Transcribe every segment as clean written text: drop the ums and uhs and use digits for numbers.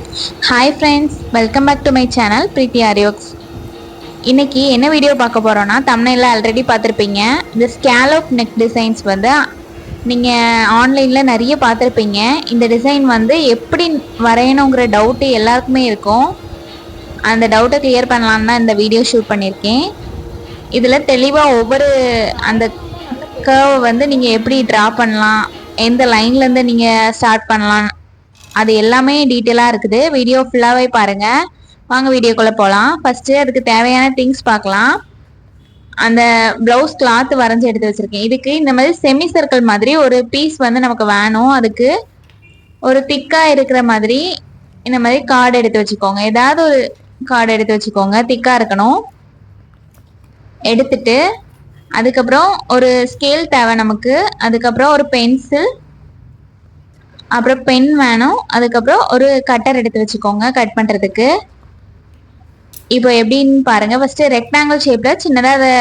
Hi friends, welcome back to my channel Preethi ஆரியோக்ஸ். இன்னைக்கு என்ன வீடியோ பார்க்க போறோம்னா, தம்ப்நெயில்ல ஆல்ரெடி பார்த்துருப்பீங்க. இந்த ஸ்கேலோப் நெக் டிசைன்ஸ் வந்து நீங்கள் ஆன்லைனில் நிறைய பார்த்துருப்பீங்க. இந்த டிசைன் வந்து எப்படி வரையணுங்கிற டவுட்டு எல்லாருக்குமே இருக்கும். அந்த டவுட்டை கிளியர் பண்ணலான்னு தான் இந்த வீடியோ ஷூட் பண்ணியிருக்கேன். இதில் தெளிவாக ஒவ்வொரு அந்த கர்வை வந்து நீங்கள் எப்படி ட்ரா பண்ணலாம், எந்த லைன்லேருந்து நீங்கள் ஸ்டார்ட் பண்ணலாம், அது எல்லாமே டீட்டெயிலாக இருக்குது. வீடியோ ஃபுல்லாகவே பாருங்கள். வாங்க வீடியோக்குள்ளே போகலாம். ஃபஸ்ட்டு அதுக்கு தேவையான திங்ஸ் பார்க்கலாம். அந்த ப்ளவுஸ் கிளாத் வரைஞ்சி எடுத்து வச்சுருக்கேன். இதுக்கு இந்த மாதிரி செமி சர்க்கிள் மாதிரி ஒரு பீஸ் வந்து நமக்கு வேணும். அதுக்கு ஒரு திக்காக இருக்கிற மாதிரி இந்த மாதிரி கார்டு எடுத்து வச்சுக்கோங்க. ஏதாவது ஒரு கார்டு எடுத்து வச்சுக்கோங்க, திக்காக இருக்கணும். எடுத்துட்டு அதுக்கப்புறம் ஒரு ஸ்கேல் தேவை நமக்கு. அதுக்கப்புறம் ஒரு பென்சில், அப்புறம் பென் வேணும். அதுக்கப்புறம் ஒரு கட்டர் எடுத்து வச்சுக்கோங்க கட் பண்ணுறதுக்கு. இப்போ எப்படின்னு பாருங்கள். ஃபஸ்ட்டு ரெக்டாங்கிள் ஷேப்பில் சின்னதாக அதை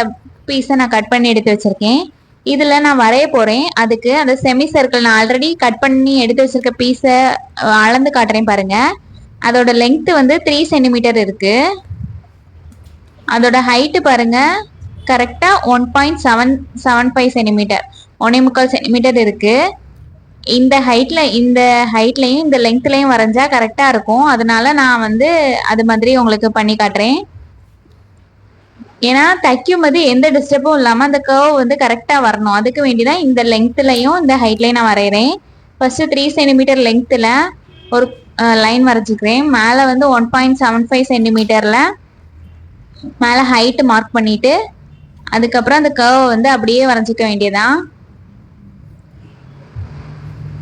பீஸை நான் கட் பண்ணி எடுத்து வச்சுருக்கேன். இதில் நான் வரைய போகிறேன். அதுக்கு அந்த செமி சர்க்கிள் நான் ஆல்ரெடி கட் பண்ணி எடுத்து வச்சுருக்க பீஸை அளந்து காட்டுறேன் பாருங்கள். அதோட லென்த்து வந்து 3 சென்டிமீட்டர் இருக்குது. அதோட ஹைட்டு பாருங்கள், கரெக்டாக 1.775 சென்டிமீட்டர், 1.25 சென்டிமீட்டர் இருக்குது. இந்த ஹைட்லையும் இந்த லெங்க்த்லையும் வரைஞ்சா கரெக்டாக இருக்கும். அதனால நான் வந்து அது மாதிரி உங்களுக்கு பண்ணி காட்டுறேன். ஏன்னா தைக்கும் போது எந்த டிஸ்டர்பும் இல்லாமல் அந்த கர்வ் வந்து கரெக்டாக வரணும். அதுக்கு வேண்டிதான் இந்த லெங்க்த்லையும் இந்த ஹைட்லையும் நான் வரைகிறேன். ஃபஸ்ட்டு 3 சென்டிமீட்டர் லெங்க்த்தில் ஒரு லைன் வரைஞ்சிக்கிறேன். மேலே வந்து 1.75 சென்டிமீட்டரில் மேலே ஹைட்டு மார்க் பண்ணிவிட்டு அதுக்கப்புறம் அந்த கர்வை வந்து அப்படியே வரைஞ்சிக்க வேண்டியதான்.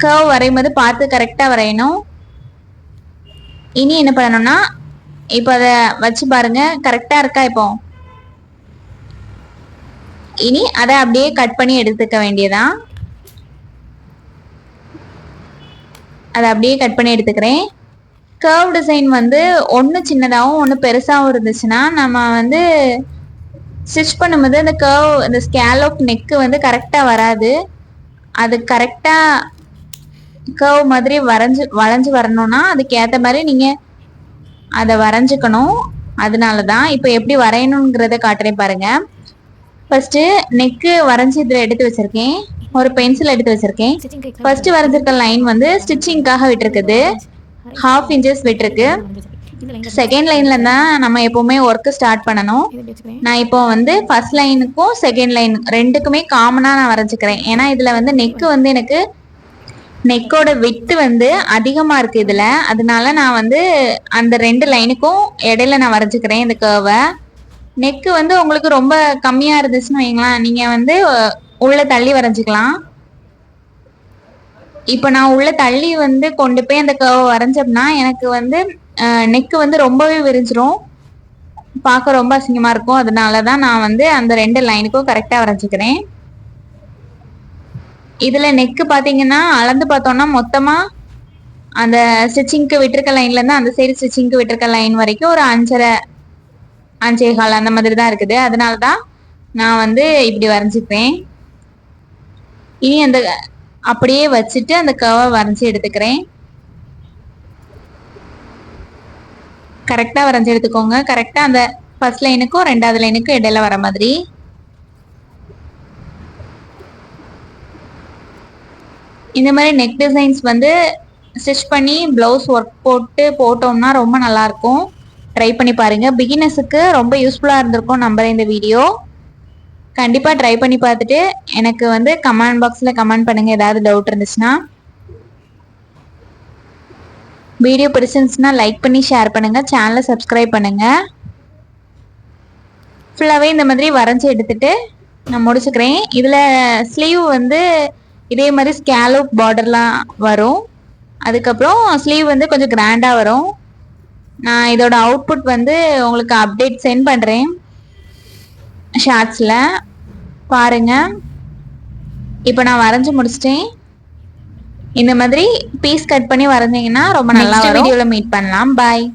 கர்வ் வரையும்போது பார்த்து கரெக்டாக வரையணும். இனி என்ன பண்ணணும்னா, இப்போ அதை வச்சு பாருங்க, கரெக்டாக இருக்கா? இப்போ இனி அதை அப்படியே கட் பண்ணி எடுத்துக்க வேண்டியதான். அதை அப்படியே கட் பண்ணி எடுத்துக்கிறேன். கர்வ் டிசைன் வந்து ஒன்று சின்னதாகவும் ஒன்று பெருசாகவும் இருந்துச்சுன்னா நம்ம வந்து ஸ்டிச் பண்ணும்போது அந்த கர்வ், அந்த ஸ்கேலோப் நெக்கு வந்து கரெக்டாக வராது. அது கரெக்டாக கர்வ் மாதிரி வளைஞ்சு வரணும்னா அதுக்கு ஏற்ற மாதிரி நீங்கள் அதை வரைஞ்சிக்கணும். அதனால தான் இப்போ எப்படி வரையணுங்கிறத காட்டுறேன் பாருங்கள். ஃபஸ்ட்டு நெக்கு வரைஞ்சி இதில் எடுத்து வச்சுருக்கேன். ஒரு பென்சில் எடுத்து வச்சுருக்கேன். ஃபஸ்ட்டு வரைஞ்சிருக்க லைன் வந்து ஸ்டிச்சிங்காக விட்டுருக்குது, 1/2 இன்ச்சஸ் விட்டுருக்கு. செகண்ட் லைனில் தான் நம்ம எப்போவுமே ஒர்க்கு ஸ்டார்ட் பண்ணணும். நான் இப்போ வந்து ஃபர்ஸ்ட் லைனுக்கும் செகண்ட் லைன் ரெண்டுக்குமே காமனாக நான் வரைஞ்சிக்கிறேன். ஏன்னா இதில் வந்து நெக்கு வந்து எனக்கு நெக்கோட விட்டு வந்து அதிகமாக இருக்குது இதில். அதனால நான் வந்து அந்த 2 லைனுக்கும் இடையில நான் வரைஞ்சிக்கிறேன் இந்த கர்வை. நெக்கு வந்து உங்களுக்கு ரொம்ப கம்மியாக இருந்துச்சுன்னு வைங்களேன், நீங்கள் வந்து உள்ளே தள்ளி வரைஞ்சிக்கலாம். இப்போ நான் உள்ளே தள்ளி வந்து கொண்டு போய் அந்த கர்வை வரைஞ்சோம்னா எனக்கு வந்து நெக்கு வந்து ரொம்பவே விரிஞ்சிரும், பார்க்க ரொம்ப அசிங்கமாக இருக்கும். அதனால தான் நான் வந்து அந்த 2 லைனுக்கும் கரெக்டாக வரைஞ்சிக்கிறேன். இதில் நெக்கு பார்த்தீங்கன்னா அளந்து பார்த்தோன்னா மொத்தமாக அந்த ஸ்டிச்சிங்க்கு விட்டுருக்க லைன்லேருந்து அந்த சைடு ஸ்டிச்சிங்க்கு விட்டுருக்க லைன் வரைக்கும் ஒரு 5.25 அந்த மாதிரி தான் இருக்குது. அதனால தான் நான் வந்து இப்படி வரைஞ்சிப்பேன். இனி அந்த அப்படியே வச்சுட்டு அந்த கர்வை வரைஞ்சி எடுத்துக்கிறேன். கரெக்டாக வரைஞ்சி எடுத்துக்கோங்க. கரெக்டாக அந்த ஃபர்ஸ்ட் லைனுக்கும் 2வது லைனுக்கும் இடையில வர மாதிரி. இந்த மாதிரி நெக் டிசைன்ஸ் வந்து ஸ்டிச் பண்ணி ப்ளவுஸ் ஒர்க் போட்டோம்னா ரொம்ப நல்லாயிருக்கும். ட்ரை பண்ணி பாருங்கள். பிகினர்ஸுக்கு ரொம்ப யூஸ்ஃபுல்லாக இருந்திருக்கும் நம்புறேன் இந்த வீடியோ. கண்டிப்பாக ட்ரை பண்ணி பார்த்துட்டு எனக்கு வந்து கமெண்ட் பாக்ஸில் கமெண்ட் பண்ணுங்கள் ஏதாவது டவுட் இருந்துச்சுன்னா. வீடியோ பிடிச்சிருந்துச்சுன்னா லைக் பண்ணி ஷேர் பண்ணுங்கள், சேனலை சப்ஸ்கிரைப் பண்ணுங்கள். ஃபுல்லாகவே இந்த மாதிரி வரைஞ்சி எடுத்துகிட்டு நான் முடிச்சுக்கிறேன். இதில் ஸ்லீவ் வந்து இதே மாதிரி ஸ்கேலோப் பார்டர்லாம் வரும். அதுக்கப்புறம் ஸ்லீவ் வந்து கொஞ்சம் கிராண்டாக வரும். நான் இதோட அவுட்புட் வந்து உங்களுக்கு அப்டேட் சென்ட் பண்ணுறேன் ஷார்ட்ஸில் பாருங்கள். இப்போ நான் வரைஞ்சி முடிச்சிட்டேன். இந்த மாதிரி பீஸ் கட் பண்ணி வரைஞ்சிங்கன்னா ரொம்ப நல்லா வீடியோவில் மீட் பண்ணலாம். பாய்.